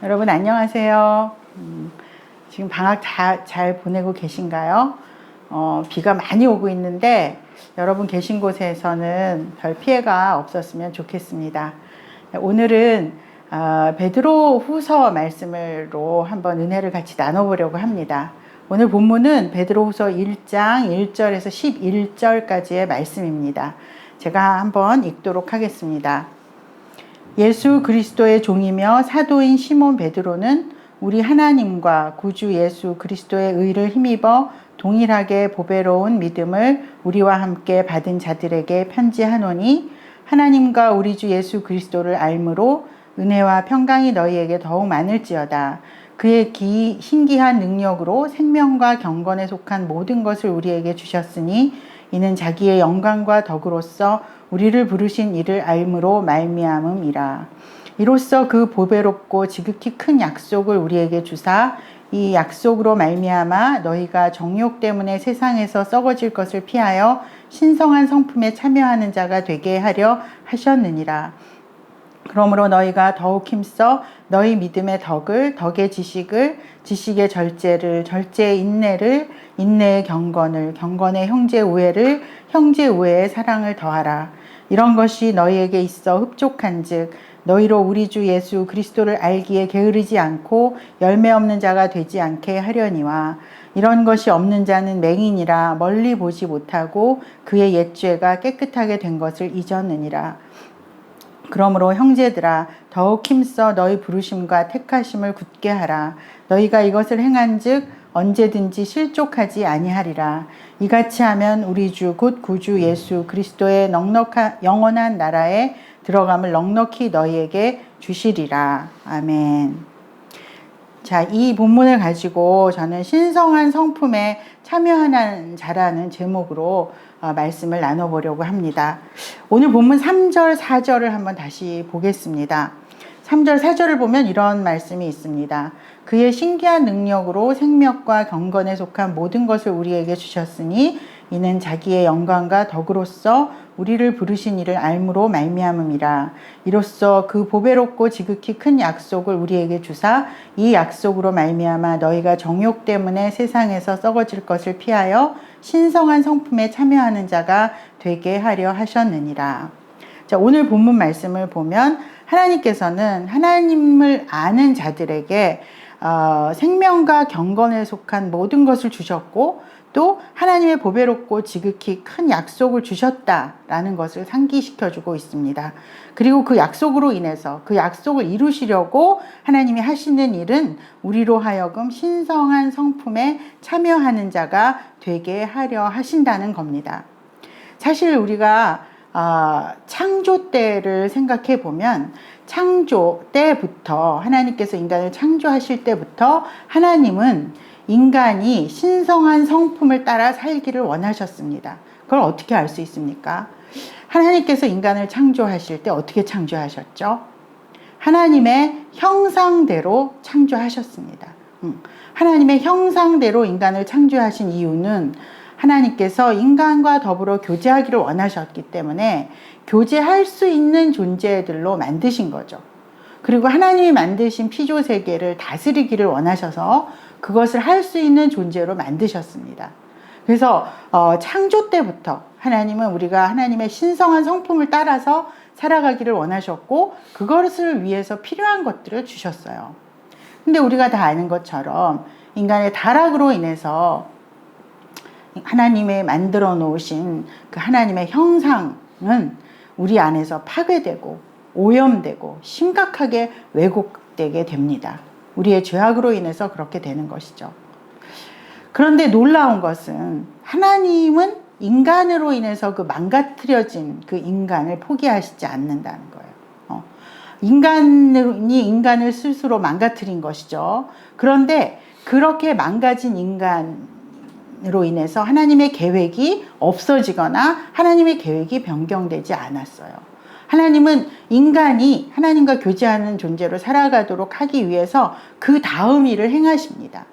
여러분 안녕하세요. 지금 방학 잘 보내고 계신가요? 비가 많이 오고 있는데 여러분 계신 곳에서는 별 피해가 없었으면 좋겠습니다. 오늘은 베드로 후서 말씀으로 한번 은혜를 같이 나눠보려고 합니다. 오늘 본문은 베드로 후서 1장 1절에서 11절까지의 말씀입니다. 제가 한번 읽도록 하겠습니다. 예수 그리스도의 종이며 사도인 시몬 베드로는 우리 하나님과 구주 예수 그리스도의 의를 힘입어 동일하게 보배로운 믿음을 우리와 함께 받은 자들에게 편지하노니, 하나님과 우리 주 예수 그리스도를 알므로 은혜와 평강이 너희에게 더욱 많을지어다. 그의 신기한 능력으로 생명과 경건에 속한 모든 것을 우리에게 주셨으니 이는 자기의 영광과 덕으로서 우리를 부르신 이를 알므로 말미암음이라. 이로써 그 보배롭고 지극히 큰 약속을 우리에게 주사 이 약속으로 말미암아 너희가 정욕 때문에 세상에서 썩어질 것을 피하여 신성한 성품에 참여하는 자가 되게 하려 하셨느니라. 그러므로 너희가 더욱 힘써 너희 믿음의 덕을, 덕의 지식을, 지식의 절제를, 절제의 인내를, 인내의 경건을, 경건의 형제 우애를, 형제 우애의 사랑을 더하라. 이런 것이 너희에게 있어 흡족한즉 너희로 우리 주 예수 그리스도를 알기에 게으르지 않고 열매 없는 자가 되지 않게 하려니와, 이런 것이 없는 자는 맹인이라 멀리 보지 못하고 그의 옛죄가 깨끗하게 된 것을 잊었느니라. 그러므로 형제들아, 더욱 힘써 너희 부르심과 택하심을 굳게 하라. 너희가 이것을 행한즉 언제든지 실족하지 아니하리라. 이같이 하면 우리 주 곧 구주 예수 그리스도의 영원한 나라에 들어감을 넉넉히 너희에게 주시리라. 아멘. 자, 이 본문을 가지고 저는 신성한 성품에 참여하는 자라는 제목으로 말씀을 나눠보려고 합니다. 오늘 본문 3절, 4절을 한번 다시 보겠습니다. 3절, 4절을 보면 이런 말씀이 있습니다. 그의 신기한 능력으로 생명과 경건에 속한 모든 것을 우리에게 주셨으니 이는 자기의 영광과 덕으로서 우리를 부르신 이를 알므로 말미암음이라. 이로써 그 보배롭고 지극히 큰 약속을 우리에게 주사 이 약속으로 말미암아 너희가 정욕 때문에 세상에서 썩어질 것을 피하여 신성한 성품에 참여하는 자가 되게 하려 하셨느니라. 자, 오늘 본문 말씀을 보면 하나님께서는 하나님을 아는 자들에게 생명과 경건에 속한 모든 것을 주셨고, 또 하나님의 보배롭고 지극히 큰 약속을 주셨다라는 것을 상기시켜주고 있습니다. 그리고 그 약속으로 인해서 그 약속을 이루시려고 하나님이 하시는 일은 우리로 하여금 신성한 성품에 참여하는 자가 되게 하려 하신다는 겁니다. 사실 우리가 창조 때를 생각해 보면 창조 때부터, 하나님께서 인간을 창조하실 때부터 하나님은 인간이 신성한 성품을 따라 살기를 원하셨습니다. 그걸 어떻게 알 수 있습니까? 하나님께서 인간을 창조하실 때 어떻게 창조하셨죠? 하나님의 형상대로 창조하셨습니다. 하나님의 형상대로 인간을 창조하신 이유는 하나님께서 인간과 더불어 교제하기를 원하셨기 때문에 교제할 수 있는 존재들로 만드신 거죠. 그리고 하나님이 만드신 피조세계를 다스리기를 원하셔서 그것을 할 수 있는 존재로 만드셨습니다. 그래서 창조 때부터 하나님은 우리가 하나님의 신성한 성품을 따라서 살아가기를 원하셨고, 그것을 위해서 필요한 것들을 주셨어요. 근데 우리가 다 아는 것처럼 인간의 타락으로 인해서 하나님의 만들어 놓으신 그 하나님의 형상은 우리 안에서 파괴되고 오염되고 심각하게 왜곡되게 됩니다. 우리의 죄악으로 인해서 그렇게 되는 것이죠. 그런데 놀라운 것은 하나님은 인간으로 인해서 그 망가뜨려진 그 인간을 포기하시지 않는다는 거예요. 인간이 인간을 스스로 망가뜨린 것이죠. 그런데 그렇게 망가진 인간으로 인해서 하나님의 계획이 없어지거나 하나님의 계획이 변경되지 않았어요. 하나님은 인간이 하나님과 교제하는 존재로 살아가도록 하기 위해서 그 다음 일을 행하십니다.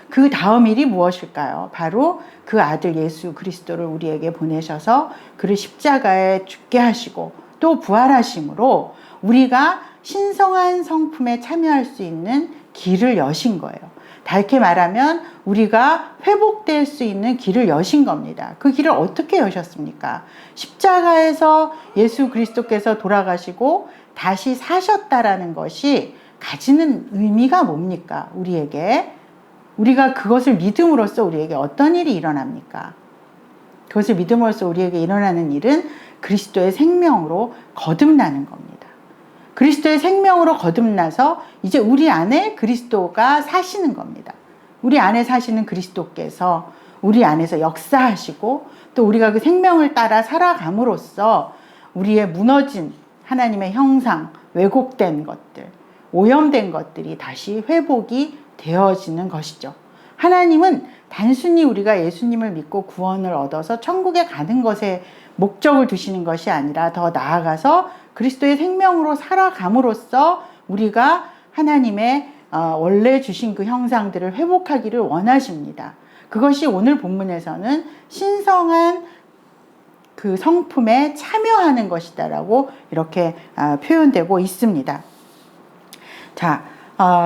그 다음 일이 무엇일까요? 바로 그 아들 예수 그리스도를 우리에게 보내셔서 그를 십자가에 죽게 하시고 또 부활하심으로 우리가 신성한 성품에 참여할 수 있는 길을 여신 거예요. 다르게 말하면 우리가 회복될 수 있는 길을 여신 겁니다. 그 길을 어떻게 여셨습니까? 십자가에서 예수 그리스도께서 돌아가시고 다시 사셨다라는 것이 가지는 의미가 뭡니까? 우리에게. 우리가 그것을 믿음으로써 우리에게 어떤 일이 일어납니까? 그것을 믿음으로써 우리에게 일어나는 일은 그리스도의 생명으로 거듭나는 겁니다. 그리스도의 생명으로 거듭나서 이제 우리 안에 그리스도가 사시는 겁니다. 우리 안에 사시는 그리스도께서 우리 안에서 역사하시고 또 우리가 그 생명을 따라 살아감으로써 우리의 무너진 하나님의 형상, 왜곡된 것들, 오염된 것들이 다시 회복이 되어지는 것이죠. 하나님은 단순히 우리가 예수님을 믿고 구원을 얻어서 천국에 가는 것에 목적을 두시는 것이 아니라 더 나아가서 그리스도의 생명으로 살아감으로써 우리가 하나님의 원래 주신 그 형상들을 회복하기를 원하십니다. 그것이 오늘 본문에서는 신성한 그 성품에 참여하는 것이다라고 이렇게 표현되고 있습니다. 자,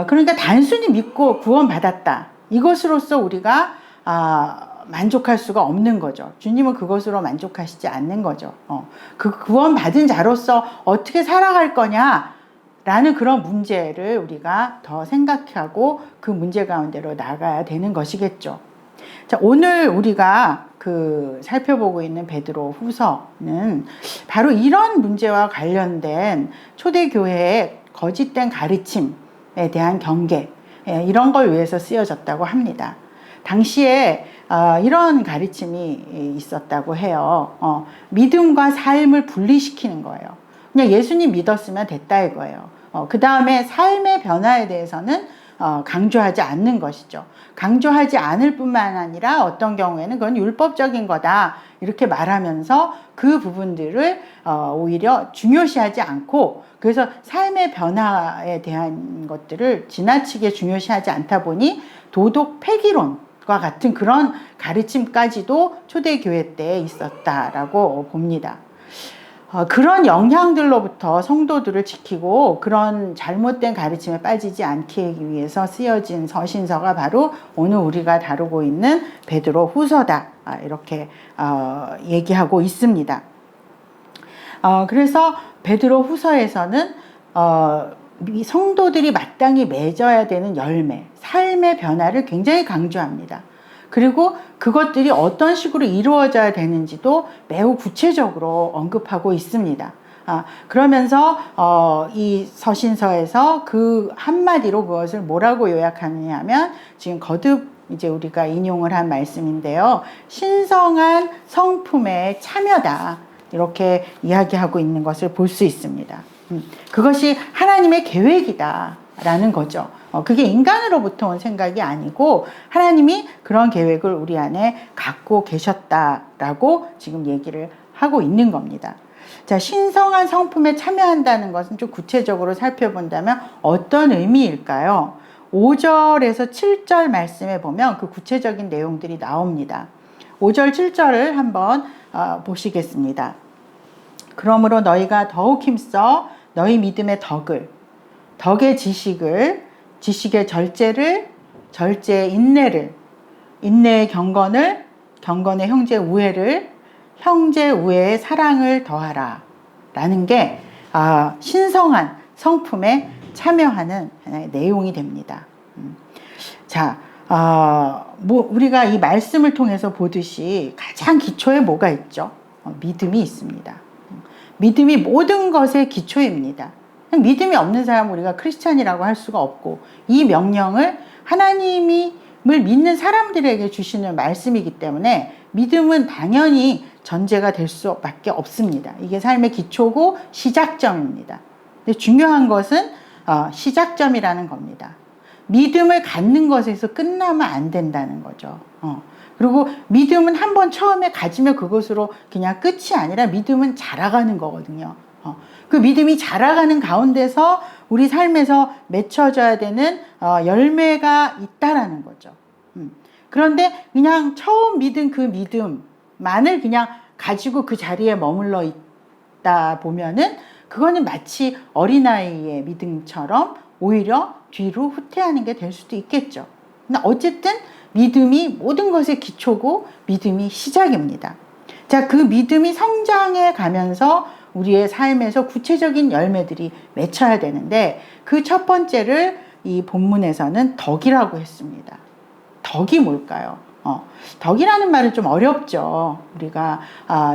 그러니까 단순히 믿고 구원받았다. 이것으로서 우리가 만족할 수가 없는 거죠. 주님은 그것으로 만족하시지 않는 거죠. 그 구원받은 자로서 어떻게 살아갈 거냐라는 그런 문제를 우리가 더 생각하고 그 문제 가운데로 나가야 되는 것이겠죠. 자, 오늘 우리가 살펴보고 있는 베드로 후서는 바로 이런 문제와 관련된 초대교회의 거짓된 가르침에 대한 경계, 이런 걸 위해서 쓰여졌다고 합니다. 당시에 이런 가르침이 있었다고 해요. 믿음과 삶을 분리시키는 거예요. 그냥 예수님 믿었으면 됐다 이거예요. 그 다음에 삶의 변화에 대해서는 강조하지 않는 것이죠. 강조하지 않을 뿐만 아니라 어떤 경우에는 그건 율법적인 거다 이렇게 말하면서 그 부분들을 오히려 중요시하지 않고, 그래서 삶의 변화에 대한 것들을 지나치게 중요시하지 않다 보니 도덕 폐기론과 같은 그런 가르침까지도 초대교회 때에 있었다라고 봅니다. 그런 영향들로부터 성도들을 지키고 그런 잘못된 가르침에 빠지지 않기 위해서 쓰여진 서신서가 바로 오늘 우리가 다루고 있는 베드로 후서다, 이렇게 얘기하고 있습니다. 그래서 베드로 후서에서는 성도들이 마땅히 맺어야 되는 열매, 삶의 변화를 굉장히 강조합니다. 그리고 그것들이 어떤 식으로 이루어져야 되는지도 매우 구체적으로 언급하고 있습니다. 그러면서 이 서신서에서 그 한마디로 그것을 뭐라고 요약하느냐 하면 지금 거듭 이제 우리가 인용을 한 말씀인데요. 신성한 성품의 참여다, 이렇게 이야기하고 있는 것을 볼 수 있습니다. 그것이 하나님의 계획이다 라는 거죠. 그게 인간으로부터 온 생각이 아니고 하나님이 그런 계획을 우리 안에 갖고 계셨다라고 지금 얘기를 하고 있는 겁니다. 자, 신성한 성품에 참여한다는 것은 좀 구체적으로 살펴본다면 어떤 의미일까요? 5절에서 7절 말씀에 보면 그 구체적인 내용들이 나옵니다. 5절, 7절을 한번 보시겠습니다. 그러므로 너희가 더욱 힘써 너희 믿음의 덕의 지식을, 지식의 절제를, 절제의 인내를, 인내의 경건을, 경건의 형제 우애를, 형제 우애의 사랑을 더하라 라는 게 신성한 성품에 참여하는 내용이 됩니다. 자, 우리가 이 말씀을 통해서 보듯이 가장 기초에 뭐가 있죠? 믿음이 있습니다. 믿음이 모든 것의 기초입니다. 믿음이 없는 사람은 우리가 크리스찬이라고 할 수가 없고, 이 명령을 하나님을 믿는 사람들에게 주시는 말씀이기 때문에 믿음은 당연히 전제가 될 수밖에 없습니다. 이게 삶의 기초고 시작점입니다. 근데 중요한 것은 시작점이라는 겁니다. 믿음을 갖는 것에서 끝나면 안 된다는 거죠. 그리고 믿음은 한번 처음에 가지면 그것으로 그냥 끝이 아니라 믿음은 자라가는 거거든요. 그 믿음이 자라가는 가운데서 우리 삶에서 맺혀져야 되는 열매가 있다라는 거죠. 그런데 그냥 처음 믿은 그 믿음만을 그냥 가지고 그 자리에 머물러 있다 보면은 그거는 마치 어린아이의 믿음처럼 오히려 뒤로 후퇴하는 게 될 수도 있겠죠. 근데 어쨌든 믿음이 모든 것의 기초고 믿음이 시작입니다. 자, 그 믿음이 성장해 가면서 우리의 삶에서 구체적인 열매들이 맺혀야 되는데 그 첫 번째를 이 본문에서는 덕이라고 했습니다. 덕이 뭘까요? 덕이라는 말은 좀 어렵죠. 우리가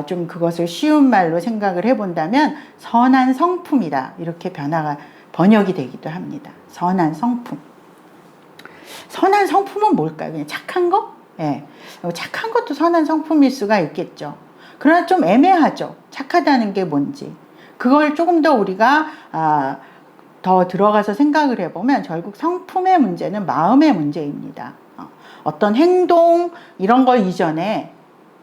좀 그것을 쉬운 말로 생각을 해본다면 선한 성품이다. 이렇게 번역이 되기도 합니다. 선한 성품. 선한 성품은 뭘까요? 그냥 착한 거? 예. 착한 것도 선한 성품일 수가 있겠죠. 그러나 좀 애매하죠. 착하다는 게 뭔지. 그걸 조금 더 우리가 더 들어가서 생각을 해보면 결국 성품의 문제는 마음의 문제입니다. 어떤 행동 이런 거 이전에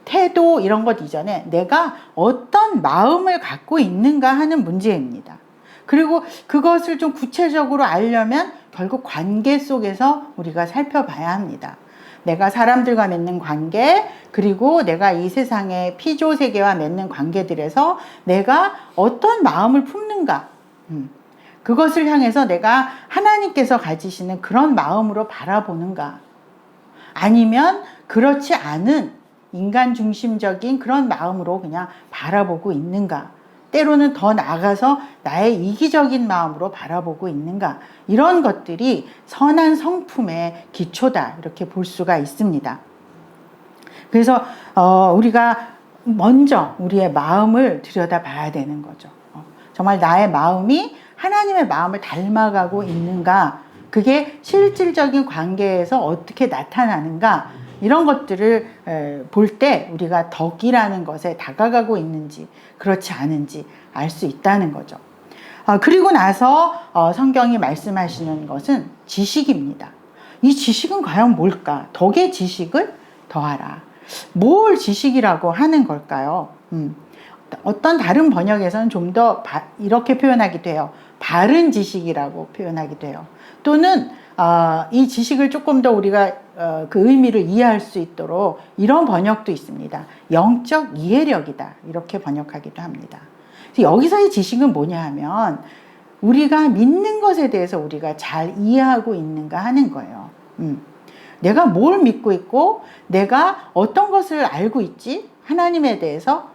태도 이런 것 이전에 내가 어떤 마음을 갖고 있는가 하는 문제입니다. 그리고 그것을 좀 구체적으로 알려면 결국 관계 속에서 우리가 살펴봐야 합니다. 내가 사람들과 맺는 관계, 그리고 내가 이 세상의 피조세계와 맺는 관계들에서 내가 어떤 마음을 품는가, 그것을 향해서 내가 하나님께서 가지시는 그런 마음으로 바라보는가, 아니면 그렇지 않은 인간 중심적인 그런 마음으로 그냥 바라보고 있는가, 때로는 더 나아가서 나의 이기적인 마음으로 바라보고 있는가, 이런 것들이 선한 성품의 기초다 이렇게 볼 수가 있습니다. 그래서 우리가 먼저 우리의 마음을 들여다봐야 되는 거죠. 정말 나의 마음이 하나님의 마음을 닮아가고 있는가, 그게 실질적인 관계에서 어떻게 나타나는가, 이런 것들을 볼 때 우리가 덕이라는 것에 다가가고 있는지 그렇지 않은지 알 수 있다는 거죠. 그리고 나서 성경이 말씀하시는 것은 지식입니다. 이 지식은 과연 뭘까? 덕의 지식을 더하라. 뭘 지식이라고 하는 걸까요? 어떤 다른 번역에서는 좀 더 이렇게 표현하기도 해요. 바른 지식이라고 표현하기도 해요. 또는 이 지식을 조금 더 우리가 그 의미를 이해할 수 있도록 이런 번역도 있습니다. 영적 이해력이다 이렇게 번역하기도 합니다. 여기서의 지식은 뭐냐 하면 우리가 믿는 것에 대해서 우리가 잘 이해하고 있는가 하는 거예요. 내가 뭘 믿고 있고 내가 어떤 것을 알고 있지? 하나님에 대해서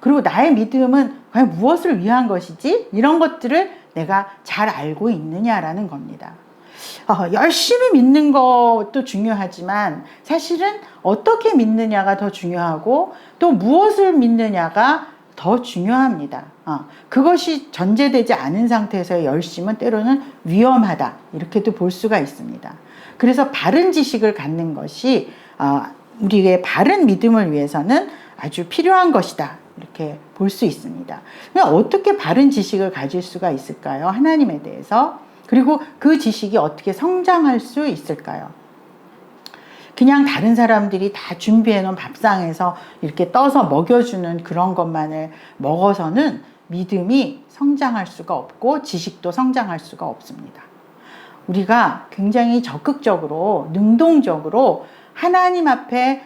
그리고 나의 믿음은 과연 무엇을 위한 것이지? 이런 것들을 내가 잘 알고 있느냐라는 겁니다. 열심히 믿는 것도 중요하지만 사실은 어떻게 믿느냐가 더 중요하고 또 무엇을 믿느냐가 더 중요합니다. 그것이 전제되지 않은 상태에서의 열심은 때로는 위험하다 이렇게도 볼 수가 있습니다. 그래서 바른 지식을 갖는 것이 우리의 바른 믿음을 위해서는 아주 필요한 것이다 이렇게 볼 수 있습니다. 어떻게 바른 지식을 가질 수가 있을까요? 하나님에 대해서. 그리고 그 지식이 어떻게 성장할 수 있을까요? 그냥 다른 사람들이 다 준비해 놓은 밥상에서 이렇게 떠서 먹여주는 그런 것만을 먹어서는 믿음이 성장할 수가 없고 지식도 성장할 수가 없습니다. 우리가 굉장히 적극적으로 능동적으로 하나님 앞에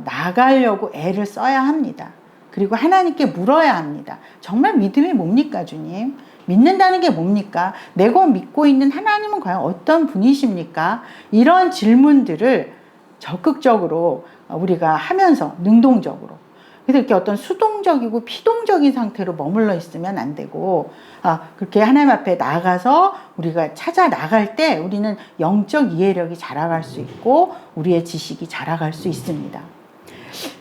나가려고 애를 써야 합니다. 그리고 하나님께 물어야 합니다. 정말 믿음이 뭡니까, 주님? 믿는다는 게 뭡니까? 내가 믿고 있는 하나님은 과연 어떤 분이십니까? 이런 질문들을 적극적으로 우리가 하면서 능동적으로. 그래서 이렇게 어떤 수동적이고 피동적인 상태로 머물러 있으면 안 되고, 그렇게 하나님 앞에 나가서 우리가 찾아 나갈 때 우리는 영적 이해력이 자라갈 수 있고 우리의 지식이 자라갈 수 있습니다.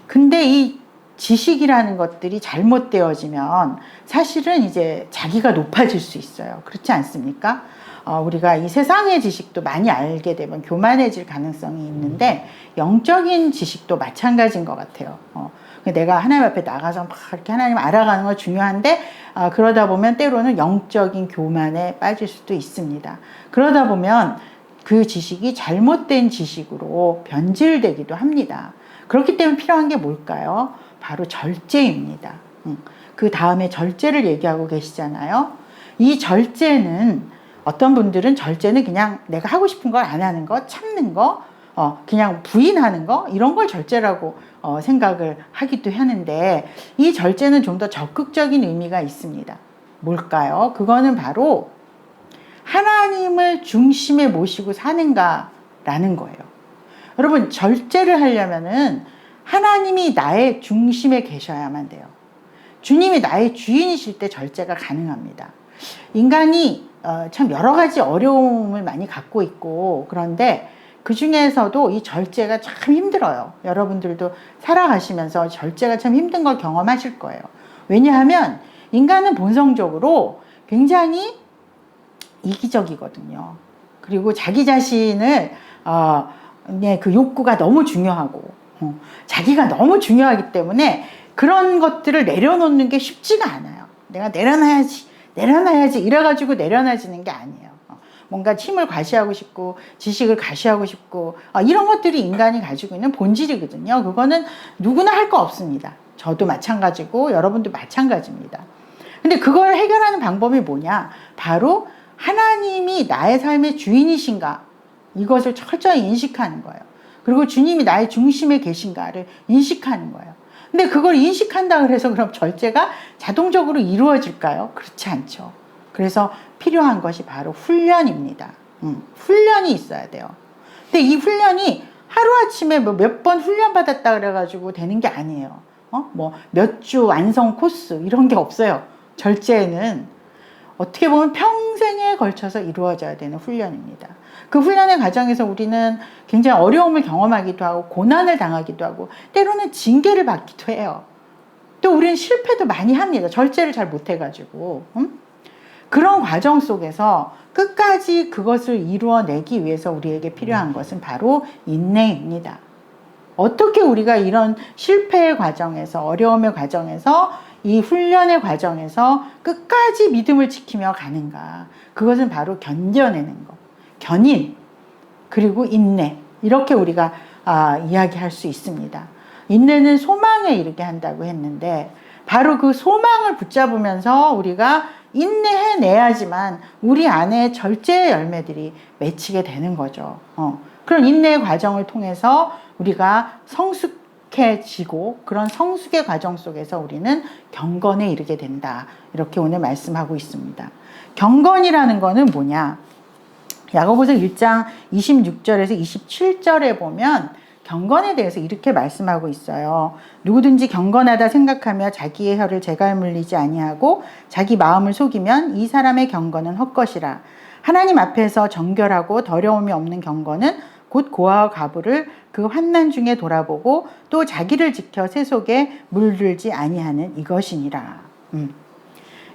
근데 이 지식이라는 것들이 잘못되어지면 사실은 이제 자기가 높아질 수 있어요. 그렇지 않습니까? 우리가 이 세상의 지식도 많이 알게 되면 교만해질 가능성이 있는데 영적인 지식도 마찬가지인 것 같아요. 내가 하나님 앞에 나가서 막 이렇게 하나님 알아가는 건 중요한데 그러다 보면 때로는 영적인 교만에 빠질 수도 있습니다. 그러다 보면 그 지식이 잘못된 지식으로 변질되기도 합니다. 그렇기 때문에 필요한 게 뭘까요? 바로 절제입니다. 그 다음에 절제를 얘기하고 계시잖아요. 이 절제는 어떤 분들은 절제는 그냥 내가 하고 싶은 걸 안 하는 거, 참는 거, 그냥 부인하는 거, 이런 걸 절제라고 생각을 하기도 하는데 이 절제는 좀 더 적극적인 의미가 있습니다. 뭘까요? 그거는 바로 하나님을 중심에 모시고 사는가라는 거예요. 여러분, 절제를 하려면은 하나님이 나의 중심에 계셔야만 돼요. 주님이 나의 주인이실 때 절제가 가능합니다. 인간이 참 여러 가지 어려움을 많이 갖고 있고, 그런데 그 중에서도 이 절제가 참 힘들어요. 여러분들도 살아가시면서 절제가 참 힘든 걸 경험하실 거예요. 왜냐하면 인간은 본성적으로 굉장히 이기적이거든요. 그리고 자기 자신을 그 욕구가 너무 중요하고 자기가 너무 중요하기 때문에 그런 것들을 내려놓는 게 쉽지가 않아요. 내가 내려놔야지 이래가지고 내려놔지는 게 아니에요. 뭔가 힘을 과시하고 싶고 지식을 과시하고 싶고 이런 것들이 인간이 가지고 있는 본질이거든요. 그거는 누구나 할 거 없습니다. 저도 마찬가지고 여러분도 마찬가지입니다. 근데 그걸 해결하는 방법이 뭐냐? 바로 하나님이 나의 삶의 주인이신가? 이것을 철저히 인식하는 거예요. 그리고 주님이 나의 중심에 계신가를 인식하는 거예요. 근데 그걸 인식한다 그래서 그럼 절제가 자동적으로 이루어질까요? 그렇지 않죠. 그래서 필요한 것이 바로 훈련입니다. 훈련이 있어야 돼요. 근데 이 훈련이 하루아침에 몇 번 훈련받았다 그래가지고 되는 게 아니에요. 뭐 몇 주 완성 코스 이런 게 없어요. 절제는 어떻게 보면 평생에 걸쳐서 이루어져야 되는 훈련입니다. 그 훈련의 과정에서 우리는 굉장히 어려움을 경험하기도 하고 고난을 당하기도 하고 때로는 징계를 받기도 해요. 또 우리는 실패도 많이 합니다. 절제를 잘 못해가지고. 그런 과정 속에서 끝까지 그것을 이루어내기 위해서 우리에게 필요한 것은 바로 인내입니다. 어떻게 우리가 이런 실패의 과정에서, 어려움의 과정에서, 이 훈련의 과정에서 끝까지 믿음을 지키며 가는가. 그것은 바로 견뎌내는 것. 견인, 그리고 인내. 이렇게 우리가 이야기할 수 있습니다. 인내는 소망에 이르게 한다고 했는데 바로 그 소망을 붙잡으면서 우리가 인내해내야지만 우리 안에 절제의 열매들이 맺히게 되는 거죠. 그런 인내의 과정을 통해서 우리가 성숙해지고 그런 성숙의 과정 속에서 우리는 경건에 이르게 된다. 이렇게 오늘 말씀하고 있습니다. 경건이라는 거는 뭐냐? 야고보서 1장 26절에서 27절에 보면 경건에 대해서 이렇게 말씀하고 있어요. 누구든지 경건하다 생각하며 자기의 혀를 재갈 물리지 아니하고 자기 마음을 속이면 이 사람의 경건은 헛것이라. 하나님 앞에서 정결하고 더러움이 없는 경건은 곧 고아와 과부를 그 환난 중에 돌아보고 또 자기를 지켜 세속에 물들지 아니하는 이것이니라.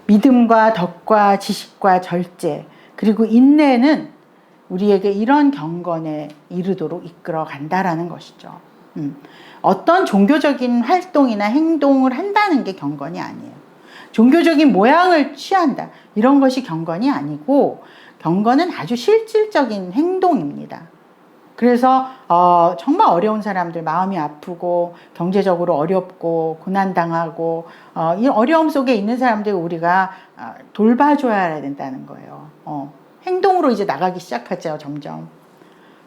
믿음과 덕과 지식과 절제 그리고 인내는 우리에게 이런 경건에 이르도록 이끌어 간다라는 것이죠. 어떤 종교적인 활동이나 행동을 한다는 게 경건이 아니에요. 종교적인 모양을 취한다. 이런 것이 경건이 아니고 경건은 아주 실질적인 행동입니다. 그래서 정말 어려운 사람들, 마음이 아프고 경제적으로 어렵고 고난당하고 이 어려움 속에 있는 사람들 우리가 돌봐줘야 된다는 거예요. 행동으로 이제 나가기 시작하죠, 점점.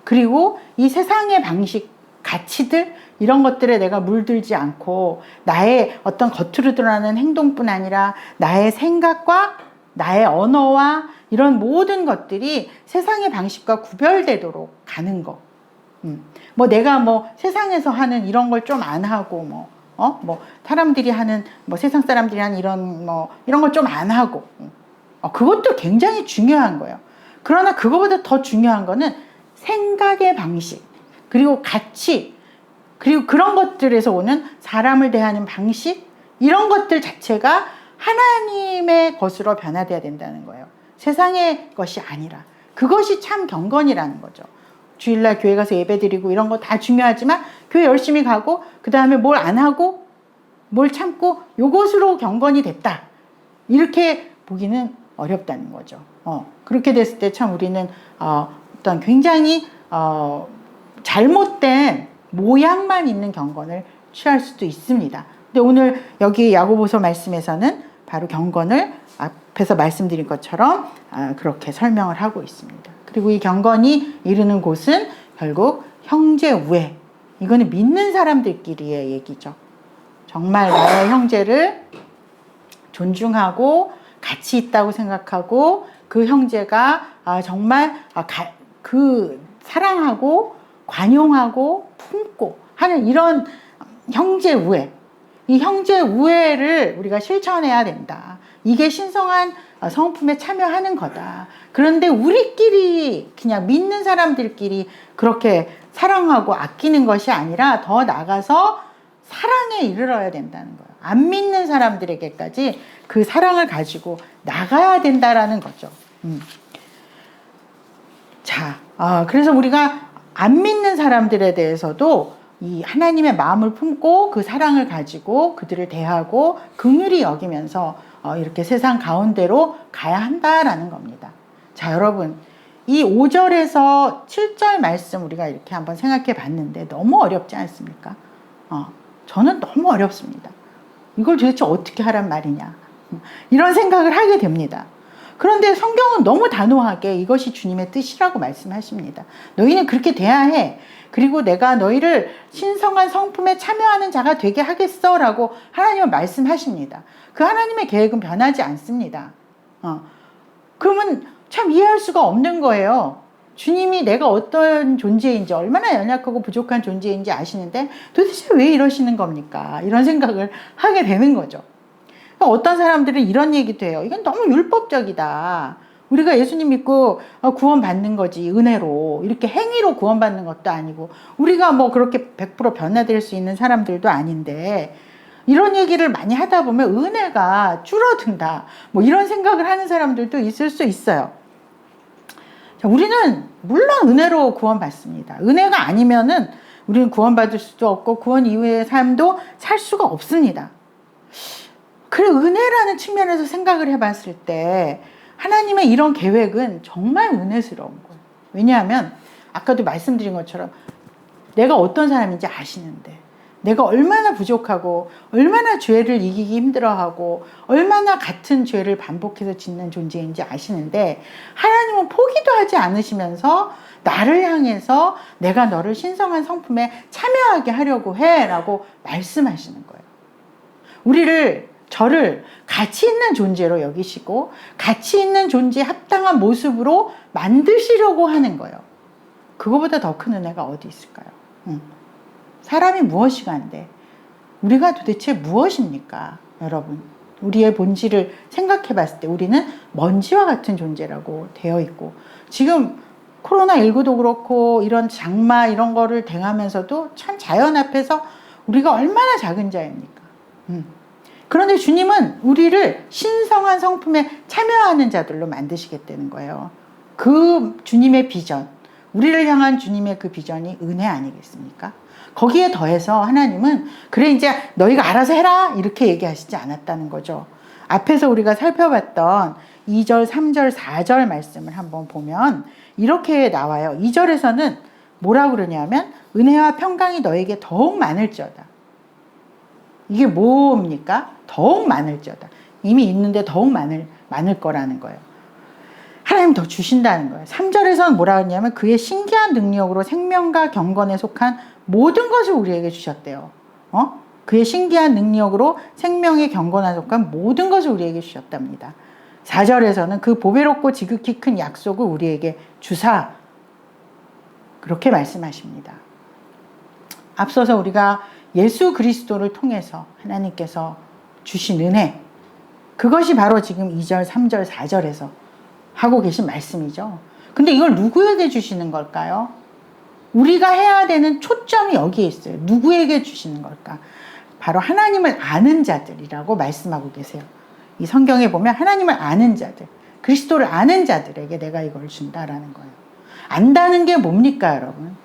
그리고 이 세상의 방식, 가치들, 이런 것들에 내가 물들지 않고 나의 어떤 겉으로 드러나는 행동뿐 아니라 나의 생각과 나의 언어와 이런 모든 것들이 세상의 방식과 구별되도록 가는 거. 뭐 내가 뭐 세상에서 하는 이런 걸 좀 안 하고 뭐 사람들이 하는 뭐 세상 사람들이 하는 이런 걸 좀 안 하고 그것도 굉장히 중요한 거예요. 그러나 그거보다 더 중요한 거는 생각의 방식, 그리고 가치, 그리고 그런 것들에서 오는 사람을 대하는 방식, 이런 것들 자체가 하나님의 것으로 변화되어야 된다는 거예요. 세상의 것이 아니라. 그것이 참 경건이라는 거죠. 주일날 교회 가서 예배 드리고 이런 거 다 중요하지만 교회 열심히 가고 그 다음에 뭘 안 하고 뭘 참고 요것으로 경건이 됐다. 이렇게 보기는 어렵다는 거죠. 그렇게 됐을 때 참 우리는 어떤 굉장히 잘못된 모양만 있는 경건을 취할 수도 있습니다. 근데 오늘 여기 야고보서 말씀에서는 바로 경건을 앞에서 말씀드린 것처럼 그렇게 설명을 하고 있습니다. 그리고 이 경건이 이르는 곳은 결국 형제 우애. 이거는 믿는 사람들끼리의 얘기죠. 정말 나의 형제를 존중하고 가치 있다고 생각하고 그 형제가 정말 그 사랑하고 관용하고 품고 하는 이런 형제 우애, 이 형제 우애를 우리가 실천해야 된다. 이게 신성한 성품에 참여하는 거다. 그런데 우리끼리 그냥 믿는 사람들끼리 그렇게 사랑하고 아끼는 것이 아니라 더 나가서 사랑에 이르러야 된다는 거예요. 안 믿는 사람들에게까지 그 사랑을 가지고 나가야 된다라는 거죠. 자, 그래서 우리가 안 믿는 사람들에 대해서도 이 하나님의 마음을 품고 그 사랑을 가지고 그들을 대하고 긍휼히 여기면서 이렇게 세상 가운데로 가야 한다라는 겁니다. 자, 여러분, 이 5절에서 7절 말씀 우리가 이렇게 한번 생각해 봤는데 너무 어렵지 않습니까? 저는 너무 어렵습니다. 이걸 도대체 어떻게 하란 말이냐, 이런 생각을 하게 됩니다. 그런데 성경은 너무 단호하게 이것이 주님의 뜻이라고 말씀하십니다. 너희는 그렇게 돼야 해. 그리고 내가 너희를 신성한 성품에 참여하는 자가 되게 하겠어 라고 하나님은 말씀하십니다. 그 하나님의 계획은 변하지 않습니다. 그러면 참 이해할 수가 없는 거예요. 주님이 내가 어떤 존재인지, 얼마나 연약하고 부족한 존재인지 아시는데 도대체 왜 이러시는 겁니까? 이런 생각을 하게 되는 거죠. 어떤 사람들은 이런 얘기도 해요. 이건 너무 율법적이다. 우리가 예수님 믿고 구원받는 거지, 은혜로. 이렇게 행위로 구원받는 것도 아니고, 우리가 뭐 그렇게 100% 변화될 수 있는 사람들도 아닌데, 이런 얘기를 많이 하다 보면 은혜가 줄어든다, 뭐 이런 생각을 하는 사람들도 있을 수 있어요. 자, 우리는 물론 은혜로 구원받습니다. 은혜가 아니면은 우리는 구원받을 수도 없고 구원 이후의 삶도 살 수가 없습니다. 그래, 은혜라는 측면에서 생각을 해봤을 때 하나님의 이런 계획은 정말 은혜스러운 거예요. 왜냐하면 아까도 말씀드린 것처럼 내가 어떤 사람인지 아시는데, 내가 얼마나 부족하고 얼마나 죄를 이기기 힘들어하고 얼마나 같은 죄를 반복해서 짓는 존재인지 아시는데, 하나님은 포기도 하지 않으시면서 나를 향해서 내가 너를 신성한 성품에 참여하게 하려고 해 라고 말씀하시는 거예요. 저를 가치 있는 존재로 여기시고 가치 있는 존재에 합당한 모습으로 만드시려고 하는 거예요. 그거보다 더 큰 은혜가 어디 있을까요? 사람이 무엇이간데 우리가 도대체 무엇입니까? 여러분, 우리의 본질을 생각해 봤을 때 우리는 먼지와 같은 존재라고 되어 있고, 지금 코로나19도 그렇고 이런 장마 이런 거를 당하면서도 참 자연 앞에서 우리가 얼마나 작은 자입니까? 그런데 주님은 우리를 신성한 성품에 참여하는 자들로 만드시겠다는 거예요. 그 주님의 비전, 우리를 향한 주님의 그 비전이 은혜 아니겠습니까? 거기에 더해서 하나님은 그래 이제 너희가 알아서 해라 이렇게 얘기하시지 않았다는 거죠. 앞에서 우리가 살펴봤던 2절, 3절, 4절 말씀을 한번 보면 이렇게 나와요. 2절에서는 뭐라고 그러냐면 은혜와 평강이 너에게 더욱 많을지어다. 이게 뭡니까? 더욱 많을지어다. 이미 있는데 더욱 많을 거라는 거예요. 하나님 더 주신다는 거예요. 3절에서는 뭐라 하냐면 그의 신기한 능력으로 생명과 경건에 속한 모든 것을 우리에게 주셨대요. 그의 신기한 능력으로 생명의 경건에 속한 모든 것을 우리에게 주셨답니다. 4절에서는 그 보배롭고 지극히 큰 약속을 우리에게 주사, 그렇게 말씀하십니다. 앞서서 우리가 예수 그리스도를 통해서 하나님께서 주신 은혜, 그것이 바로 지금 2절, 3절, 4절에서 하고 계신 말씀이죠. 근데 이걸 누구에게 주시는 걸까요? 우리가 해야 되는 초점이 여기에 있어요. 누구에게 주시는 걸까? 바로 하나님을 아는 자들이라고 말씀하고 계세요. 이 성경에 보면 하나님을 아는 자들, 그리스도를 아는 자들에게 내가 이걸 준다라는 거예요. 안다는 게 뭡니까, 여러분?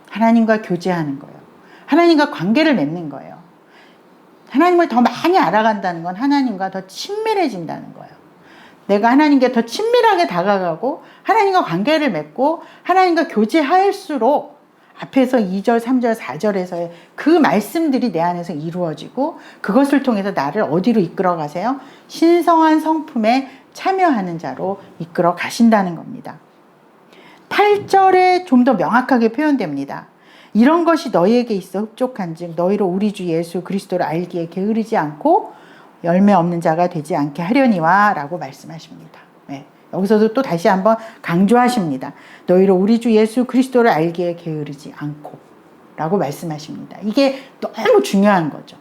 하나님과 교제하는 거예요. 하나님과 관계를 맺는 거예요. 하나님을 더 많이 알아간다는 건 하나님과 더 친밀해진다는 거예요. 내가 하나님께 더 친밀하게 다가가고 하나님과 관계를 맺고 하나님과 교제할수록 앞에서 2절, 3절, 4절에서의 그 말씀들이 내 안에서 이루어지고 그것을 통해서 나를 어디로 이끌어 가세요? 신성한 성품에 참여하는 자로 이끌어 가신다는 겁니다. 8절에 좀 더 명확하게 표현됩니다. 이런 것이 너희에게 있어 흡족한즉 너희로 우리 주 예수 그리스도를 알기에 게으르지 않고 열매 없는 자가 되지 않게 하려니와 라고 말씀하십니다. 네. 여기서도 또 다시 한번 강조하십니다. 너희로 우리 주 예수 그리스도를 알기에 게으르지 않고 라고 말씀하십니다. 이게 너무 중요한 거죠.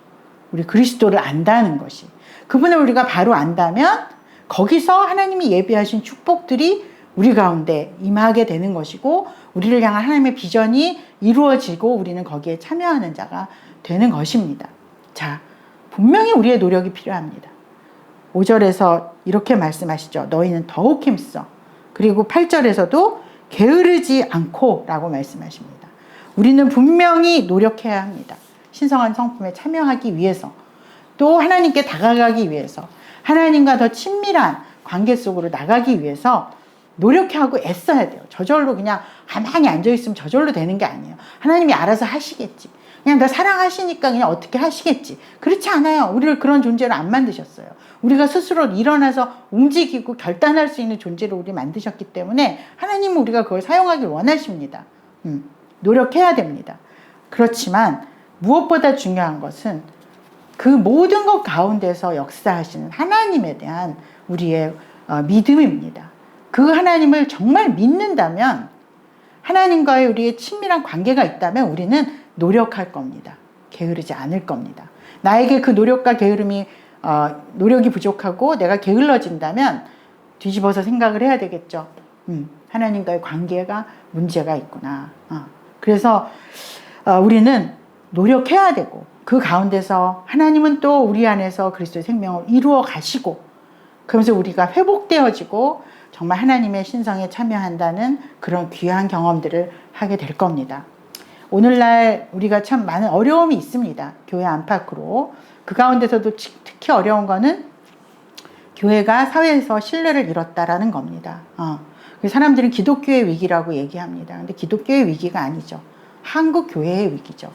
우리 그리스도를 안다는 것이. 그분을 우리가 바로 안다면 거기서 하나님이 예비하신 축복들이 우리 가운데 임하게 되는 것이고 우리를 향한 하나님의 비전이 이루어지고 우리는 거기에 참여하는 자가 되는 것입니다. 자, 분명히 우리의 노력이 필요합니다. 5절에서 이렇게 말씀하시죠. 너희는 더욱 힘써. 그리고 8절에서도 게으르지 않고 라고 말씀하십니다. 우리는 분명히 노력해야 합니다. 신성한 성품에 참여하기 위해서, 또 하나님께 다가가기 위해서, 하나님과 더 친밀한 관계 속으로 나가기 위해서 노력하고 애써야 돼요. 저절로 그냥 가만히 앉아있으면 저절로 되는 게 아니에요. 하나님이 알아서 하시겠지. 그냥 나 사랑하시니까 그냥 어떻게 하시겠지. 그렇지 않아요. 우리를 그런 존재로 안 만드셨어요. 우리가 스스로 일어나서 움직이고 결단할 수 있는 존재로 우리 만드셨기 때문에 하나님은 우리가 그걸 사용하길 원하십니다. 노력해야 됩니다. 그렇지만 무엇보다 중요한 것은 그 모든 것 가운데서 역사하시는 하나님에 대한 우리의 믿음입니다. 그 하나님을 정말 믿는다면, 하나님과의 우리의 친밀한 관계가 있다면 우리는 노력할 겁니다. 게으르지 않을 겁니다. 나에게 그 노력과 게으름이 노력이 부족하고 내가 게을러진다면 뒤집어서 생각을 해야 되겠죠. 하나님과의 관계가 문제가 있구나. 그래서 우리는 노력해야 되고 그 가운데서 하나님은 또 우리 안에서 그리스도의 생명을 이루어 가시고, 그러면서 우리가 회복되어지고 정말 하나님의 신성에 참여한다는 그런 귀한 경험들을 하게 될 겁니다. 오늘날 우리가 참 많은 어려움이 있습니다. 교회 안팎으로. 그 가운데서도 특히 어려운 거는 교회가 사회에서 신뢰를 잃었다라는 겁니다. 사람들은 기독교의 위기라고 얘기합니다. 근데 기독교의 위기가 아니죠. 한국 교회의 위기죠.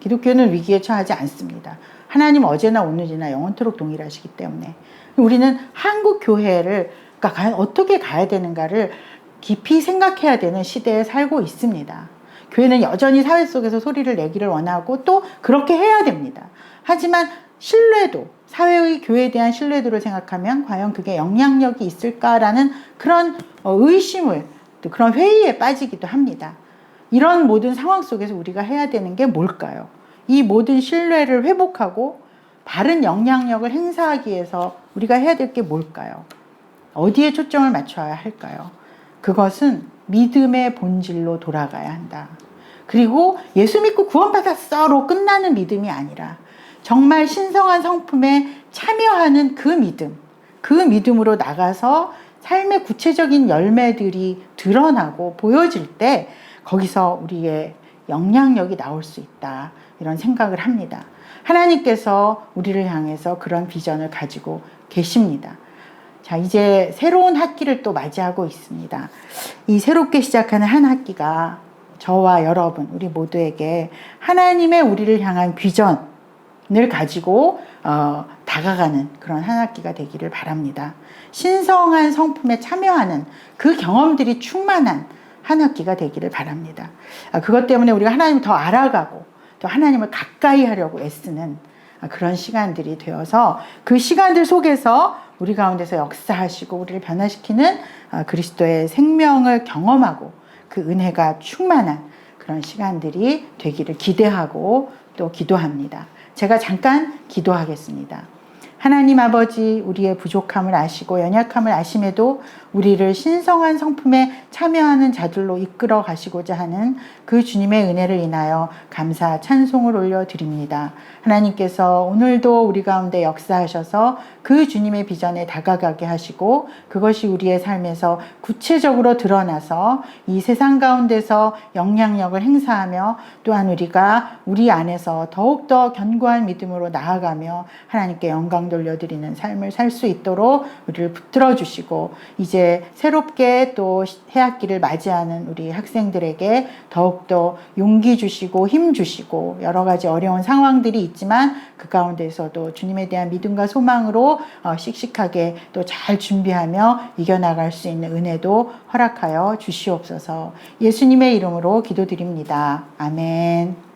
기독교는 위기에 처하지 않습니다. 하나님 어제나 오늘이나 영원토록 동일하시기 때문에 우리는 한국 교회를 과연 어떻게 가야 되는가를 깊이 생각해야 되는 시대에 살고 있습니다. 교회는 여전히 사회 속에서 소리를 내기를 원하고 또 그렇게 해야 됩니다. 하지만 신뢰도, 사회의 교회에 대한 신뢰도를 생각하면 과연 그게 영향력이 있을까라는 그런 의심을, 또 그런 회의에 빠지기도 합니다. 이런 모든 상황 속에서 우리가 해야 되는 게 뭘까요? 이 모든 신뢰를 회복하고 바른 영향력을 행사하기 위해서 우리가 해야 될 게 뭘까요? 어디에 초점을 맞춰야 할까요? 그것은 믿음의 본질로 돌아가야 한다. 그리고 예수 믿고 구원받았어로 끝나는 믿음이 아니라 정말 신성한 성품에 참여하는 그 믿음, 그 믿음으로 나가서 삶의 구체적인 열매들이 드러나고 보여질 때 거기서 우리의 영향력이 나올 수 있다, 이런 생각을 합니다. 하나님께서 우리를 향해서 그런 비전을 가지고 계십니다. 자, 이제 새로운 학기를 또 맞이하고 있습니다. 이 새롭게 시작하는 한 학기가 저와 여러분, 우리 모두에게 하나님의 우리를 향한 비전을 가지고 다가가는 그런 한 학기가 되기를 바랍니다. 신성한 성품에 참여하는 그 경험들이 충만한 한 학기가 되기를 바랍니다. 그것 때문에 우리가 하나님을 더 알아가고 또 하나님을 가까이 하려고 애쓰는 그런 시간들이 되어서 그 시간들 속에서 우리 가운데서 역사하시고 우리를 변화시키는 그리스도의 생명을 경험하고 그 은혜가 충만한 그런 시간들이 되기를 기대하고 또 기도합니다. 제가 잠깐 기도하겠습니다. 하나님 아버지, 우리의 부족함을 아시고 연약함을 아심에도 우리를 신성한 성품에 참여하는 자들로 이끌어 가시고자 하는 그 주님의 은혜를 인하여 감사 찬송을 올려드립니다. 하나님께서 오늘도 우리 가운데 역사하셔서 그 주님의 비전에 다가가게 하시고 그것이 우리의 삶에서 구체적으로 드러나서 이 세상 가운데서 영향력을 행사하며 또한 우리가 우리 안에서 더욱더 견고한 믿음으로 나아가며 하나님께 영광 돌려드리는 삶을 살 수 있도록 우리를 붙들어 주시고, 이제 새롭게 또 새학기를 맞이하는 우리 학생들에게 더욱더 용기 주시고 힘 주시고, 여러 가지 어려운 상황들이 있지만 그 가운데서도 주님에 대한 믿음과 소망으로 씩씩하게 또 잘 준비하며 이겨나갈 수 있는 은혜도 허락하여 주시옵소서. 예수님의 이름으로 기도드립니다. 아멘.